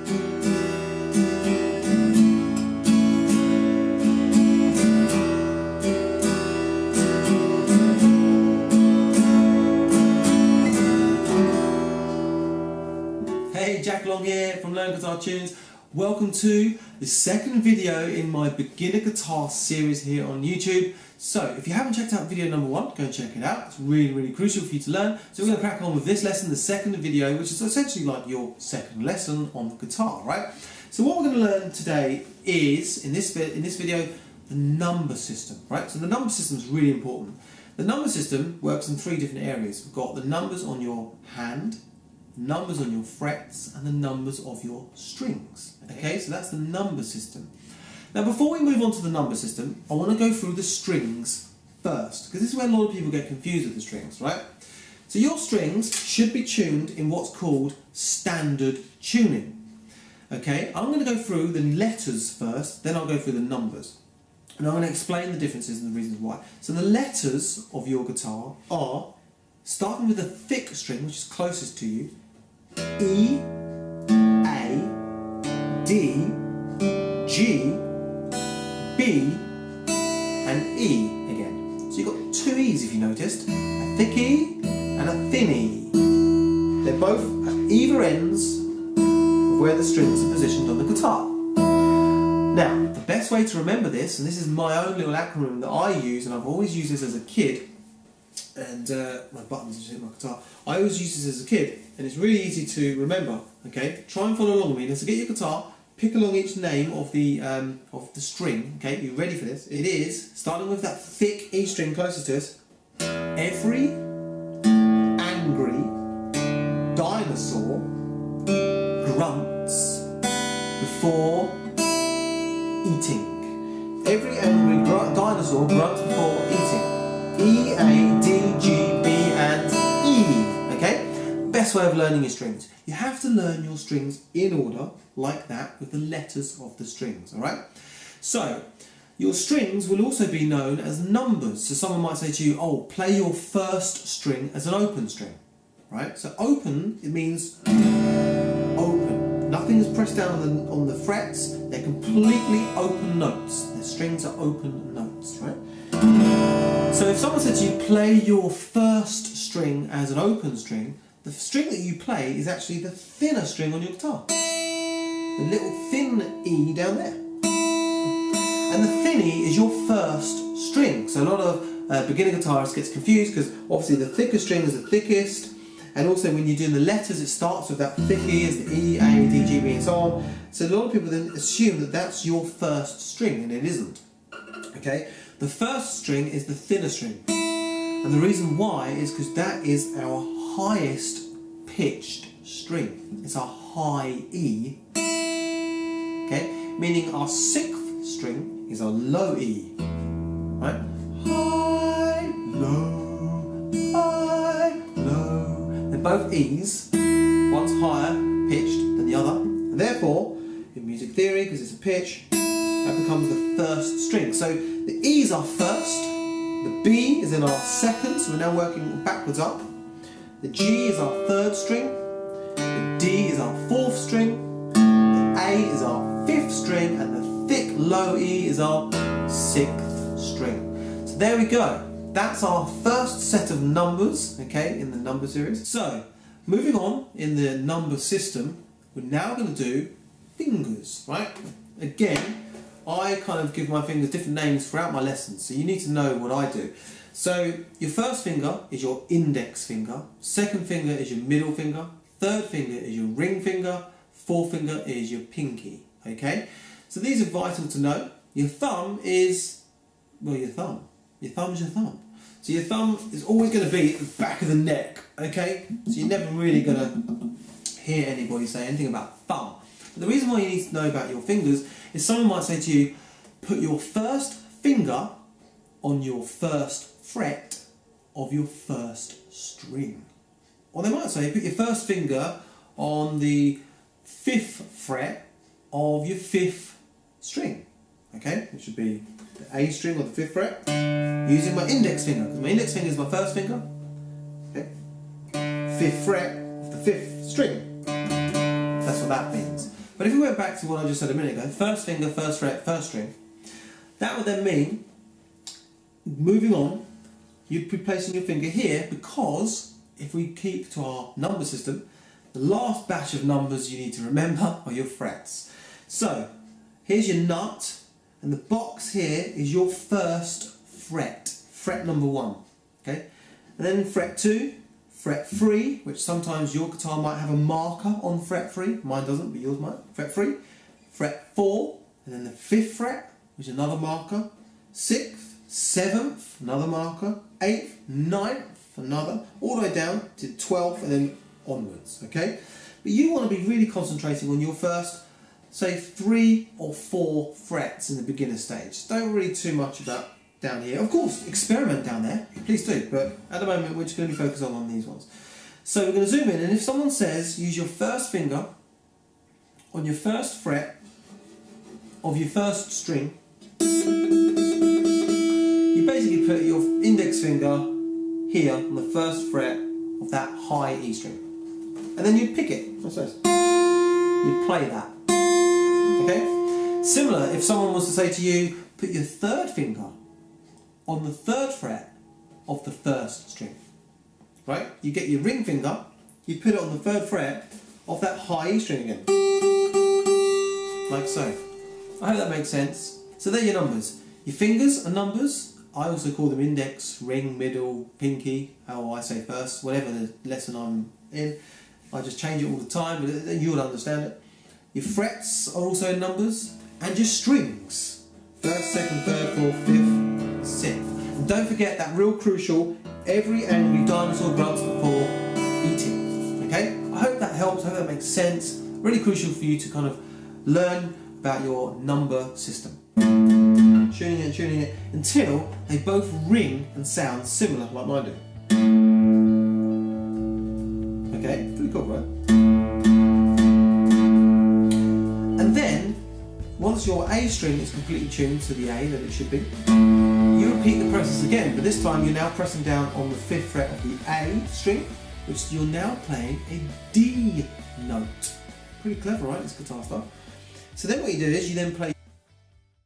Hey, Jack Long here from Learn Guitar Tunes. Welcome to the second video in my beginner guitar series here on YouTube. So if you haven't checked out video number 1, go and check it out. It's really crucial for you to learn. So we're going to crack on with this lesson, the second video, which is essentially like your second lesson on the guitar, right? So what we're going to learn today is, in this video, the number system, right? So the number system is really important. The number system works in 3 different areas. We've got the numbers on your hand, numbers on your frets, and the numbers of your strings. Okay, so that's the number system. Now before we move on to the number system, I want to go through the strings first, because this is where a lot of people get confused with the strings, right? So your strings should be tuned in what's called standard tuning. Okay, I'm going to go through the letters first, then I'll go through the numbers. And I'm going to explain the differences and the reasons why. So the letters of your guitar are, starting with the thick string, which is closest to you, E, A, D, G, B, and E again. So you've got 2 E's if you noticed, a thick E and a thin E. They're both at either ends of where the strings are positioned on the guitar. Now, the best way to remember this, and this is my own little acronym that I use, and I've always used this as a kid, and my buttons just hit my guitar. I always used this as a kid, and it's really easy to remember. Okay, try and follow along with me. Now, so get your guitar, pick along each name of the string. Okay, you ready for this? It is starting with that thick E string closest to us. Every angry dinosaur grunts before eating. Every angry dinosaur grunts before eating. E, A, D, G, B, and E. Okay? Best way of learning your strings. You have to learn your strings in order, like that, with the letters of the strings, alright? So, your strings will also be known as numbers. So someone might say to you, oh, play your first string as an open string, right? So open, it means open. Nothing is pressed down on the frets. They're completely open notes. The strings are open notes, right? So if someone said to you, play your first string as an open string, the string that you play is actually the thinner string on your guitar. The little thin E down there. And the thin E is your first string. So a lot of beginner guitarists gets confused because obviously the thicker string is the thickest, and also when you're doing the letters it starts with that thick E as the E, A, D, G, B and so on. So a lot of people then assume that that's your first string, and it isn't. Okay? The first string is the thinner string, and the reason why is because that is our highest pitched string. It's our high E, okay? Meaning our 6th string is our low E, right? High, low, high, low. They're both E's, one's higher pitched than the other, and therefore, in music theory, because it's a pitch, that becomes the first string. So the E is our first, the B is in our second, so we're now working backwards up. The G is our 3rd string, the D is our 4th string, the A is our 5th string, and the thick low E is our 6th string. So there we go. That's our first set of numbers, okay, in the number series. So, moving on in the number system, we're now going to do fingers, right? Again, I kind of give my fingers different names throughout my lessons, so you need to know what I do. So your first finger is your index finger, second finger is your middle finger, third finger is your ring finger, fourth finger is your pinky, okay? So these are vital to know. Your thumb is, well, your thumb. Your thumb is your thumb. So your thumb is always going to be at the back of the neck, okay? So you're never really going to hear anybody say anything about thumb. But the reason why you need to know about your fingers is someone might say to you, put your first finger on your first fret of your first string. Or they might say, put your first finger on the 5th fret of your 5th string. Okay, it should be the A string or the 5th fret, using my index finger, because my index finger is my first finger. Okay, 5th fret of the 5th string. That's what that means. But if we went back to what I just said a minute ago, first finger, first fret, first string, that would then mean, moving on, you'd be placing your finger here, because if we keep to our number system, the last batch of numbers you need to remember are your frets. So, here's your nut, and the box here is your first fret, fret number 1, okay? And then fret 2, fret 3, which sometimes your guitar might have a marker on fret 3, mine doesn't, but yours might, fret 3, fret 4, and then the 5th fret, which is another marker, 6th, 7th, another marker, 8th, 9th, another, all the way down to 12th and then onwards, okay? But you want to be really concentrating on your first, say, 3 or 4 frets in the beginner stage. Don't worry too much about down here. Of course, experiment down there, please do, but at the moment we're just going to be focused on these ones. So we're going to zoom in, and if someone says use your first finger on your first fret of your first string, you basically put your index finger here on the first fret of that high E string, and then you pick it. What's this? You play that. Okay? Similar, if someone was to say to you, put your third finger on the 3rd fret of the first string, right? You get your ring finger, you put it on the 3rd fret of that high E string again, like so. I hope that makes sense. So they're your numbers. Your fingers are numbers. I also call them index, ring, middle, pinky, how I say first, whatever the lesson I'm in. I just change it all the time, but you'll understand it. Your frets are also numbers, and your strings. 1st, 2nd, 3rd, 4th, 5th, 6th. And don't forget that real crucial, every angry dinosaur grunts before eating. Okay? I hope that helps, I hope that makes sense. Really crucial for you to kind of learn about your number system. Tuning it, until they both ring and sound similar like mine do. Okay? Pretty cool, right? And then, once your A string is completely tuned to the A that it should be, you repeat the process again, but this time you're now pressing down on the 5th fret of the A string, which you're now playing a D note. Pretty clever, right, this guitar stuff? So then what you do is you then play